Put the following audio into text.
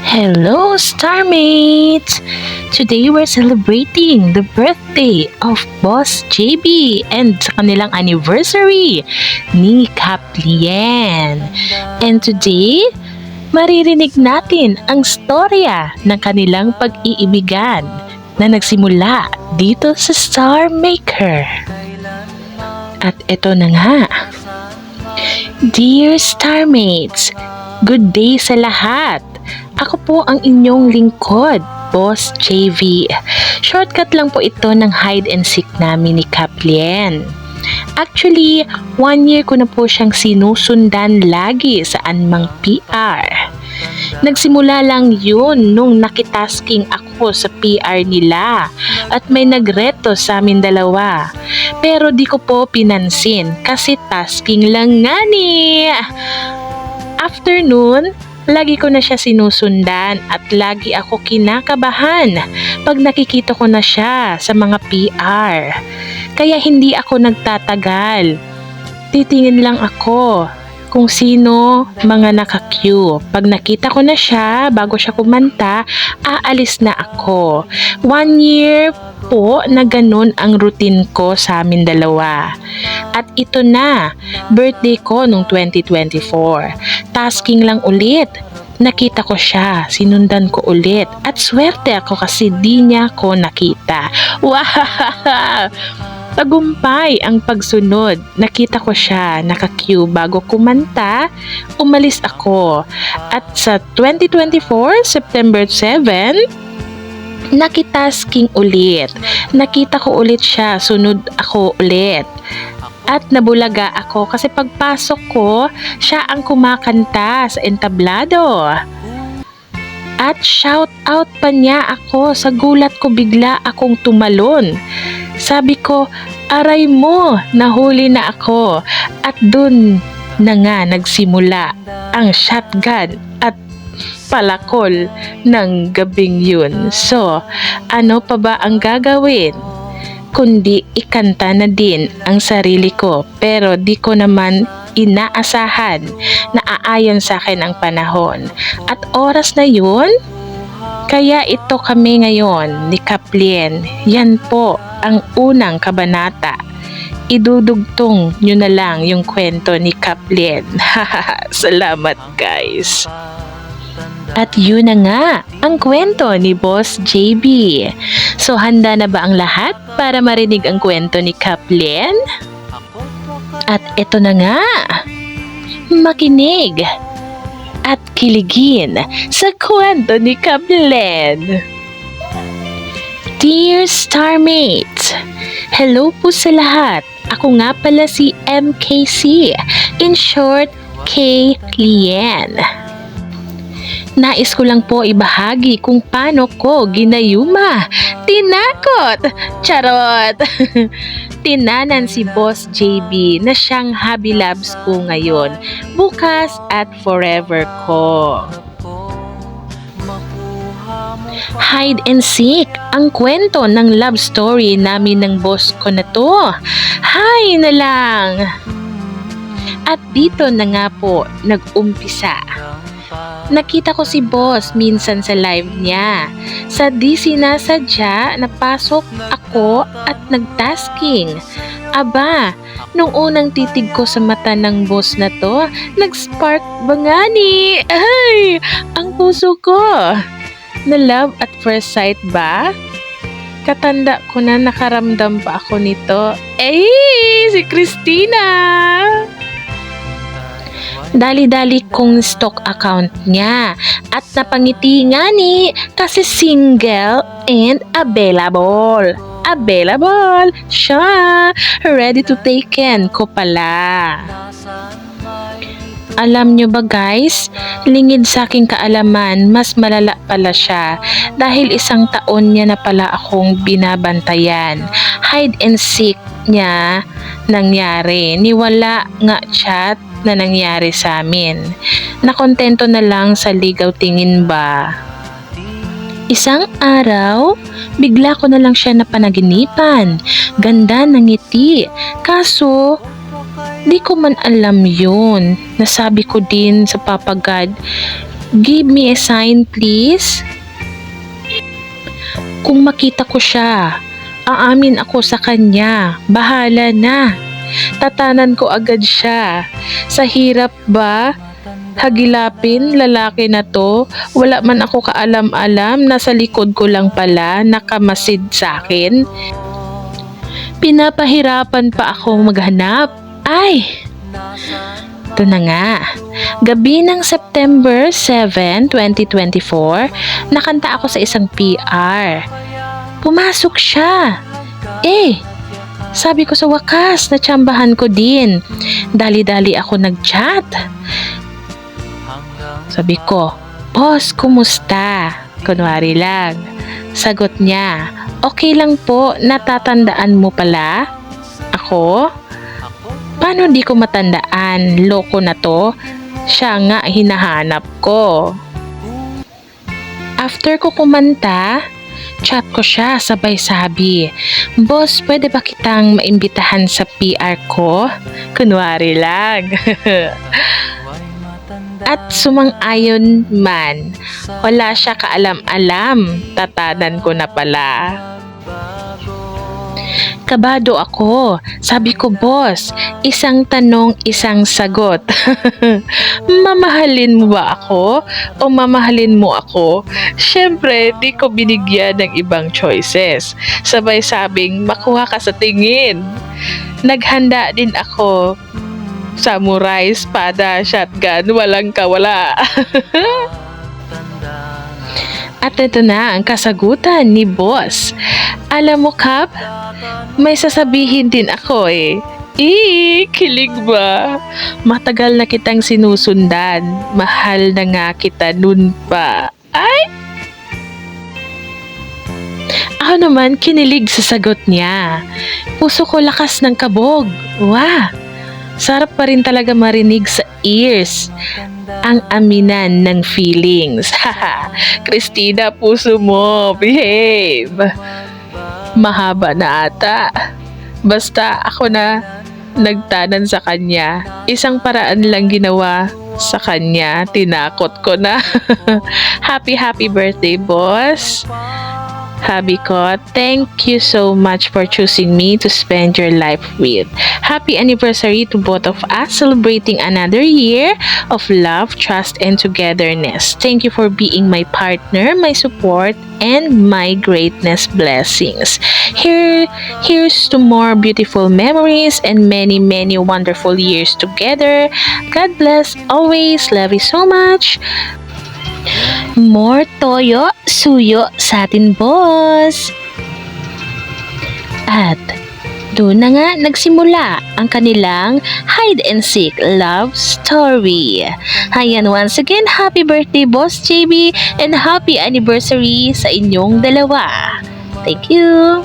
Hello, Starmates! Today we're celebrating the birthday of Boss JB and sa kanilang anniversary ni Kaplien. And today, maririnig natin ang storya ng kanilang pag-iibigan na nagsimula dito sa Star Maker. At ito na nga. Dear Starmates, good day sa lahat! Ako po ang inyong lingkod, Boss JV. Shortcut lang po ito ng hide and seek namin ni Kaplien. Actually, 1 year ko na po siyang sinusundan lagi sa anumang PR. Nagsimula lang yun nung nakitasking ako sa PR nila at may nagreto sa amin dalawa. Pero di ko po pinansin kasi tasking lang nga ni. After nun, lagi ko na siya sinusundan at lagi ako kinakabahan pag nakikita ko na siya sa mga PR. Kaya hindi ako nagtatagal. Titingin lang ako kung sino mga naka-queue. Pag nakita ko na siya, bago siya kumanta, aalis na ako. 1 year po na ganun ang routine ko sa amin dalawa. At ito na, birthday ko nung 2024. Tasking lang ulit. Nakita ko siya, sinundan ko ulit. At swerte ako kasi di niya ko nakita. Wow! Tagumpay ang pagsunod. Nakita ko siya, naka-queue bago kumanta, umalis ako. At sa 2024, September 7, nakitasking ulit. Nakita ko ulit siya, sunod ako ulit. At nabulaga ako kasi pagpasok ko, siya ang kumakanta sa entablado. At shout out pa niya ako. Sa gulat ko bigla akong tumalon. Sabi ko, aray mo, nahuli na ako. At dun na nga nagsimula ang shotgun at palakol ng gabing yun. So, ano pa ba ang gagawin? Kundi ikanta na din ang sarili ko, pero di ko naman inaasahan na aayon sa akin ang panahon. At oras na yun, kaya ito kami ngayon ni Kaplien. Yan po ang unang kabanata. Idudugtong nyo na lang yung kwento ni Kaplien. Salamat guys. At yun na nga, ang kwento ni Boss JB. So handa na ba ang lahat para marinig ang kwento ni Kaplien? At ito na nga, makinig at kiligin sa kwento ni Kaplien. Dear Starmates, hello po sa lahat. Ako nga pala si MKC, in short, K. Lien. Nais ko lang po ibahagi kung paano ko ginayuma, tinakot, charot, tinanan si Boss JB na siyang hobby labs ko ngayon, bukas at forever ko. Hide and seek, ang kwento ng love story namin ng boss ko na to. Hay na lang! At dito na nga po nag-umpisa. Nakita ko si boss minsan sa live niya. Sa di sinasadya, napasok ako at nagtasking. Aba, nung unang titig ko sa mata ng boss na to, nag-spark ba nga ni? Ay, ang puso ko. Na love at first sight ba? Katanda ko na nakaramdam pa ako nito. Si Christina! Dali-dali kong stock account niya at napangiti nga ni kasi single and available. Available siya. Ready to taken ko pala. Alam nyo ba guys, lingid sa aking kaalaman, mas malala pala siya dahil 1 taon niya na pala akong binabantayan. Hide and seek niya nangyari. Niwala nga chat na nangyari sa amin. Nakontento na lang sa ligaw tingin ba. Isang araw, bigla ko na lang siya napanaginipan. Ganda ng ngiti. Kaso, di ko man alam yun. Nasabi ko din sa Papa God, Give me a sign, please. Kung makita ko siya, aamin ako sa kanya. Bahala na. Tatanan ko agad siya. Sa hirap ba? Hagilapin, lalaki na to. Wala man ako kaalam-alam, nasa likod ko lang pala, nakamasid sa akin. Pinapahirapan pa ako maghanap. Ay! Ito na nga. Gabi ng September 7, 2024, nakanta ako sa isang PR. Pumasok siya. Sabi ko sa wakas, natsambahan ko din. Dali-dali ako nag-chat. Sabi ko, "Boss, kumusta?" Kunwari lang. Sagot niya, "Okay lang po, natatandaan mo pala?" Ako? Paano di ko matandaan? Loko na to. Siya nga hinahanap ko. After ko kumanta, chat ko siya, sabay sabi, "Boss, pwede ba kitang maimbitahan sa PR ko?" Kunwari lang. At sumang-ayon man, wala siya kaalam-alam, tatanan ko na pala. Kabado ako. Sabi ko, "Boss, isang tanong, isang sagot." Mamahalin mo ba ako o mamahalin mo ako? Siyempre, di ko binigyan ng ibang choices. Sabay sabing, "Makuha ka sa tingin." Naghanda din ako. Samurai, espada, shotgun, walang kawala. At ito na ang kasagutan ni Boss. Alam mo, Kap, may sasabihin din ako eh. Kilig ba? Matagal na kitang sinusundan. Mahal na nga kita nun pa. Ay! Ako naman kinilig sa sagot niya. Puso ko lakas ng kabog. Wah! Sarap pa rin talaga marinig sa ears ang aminan ng feelings. Haha, Christina, puso mo, behave. Mahaba na ata. Basta ako na nagtanan sa kanya. Isang paraan lang ginawa sa kanya. Tinakot ko na. Happy birthday, boss. Habi ko, thank you so much for choosing me to spend your life with. Happy anniversary to both of us, celebrating another year of love, trust, and togetherness. Thank you for being my partner, my support, and my greatness blessings. Here's to more beautiful memories and many wonderful years together. God bless always. Love you so much. More toyo, suyo sa atin, boss. At doon na nga nagsimula ang kanilang hide and seek love story. Ayan, once again, happy birthday, Boss JB, and happy anniversary sa inyong dalawa. Thank you.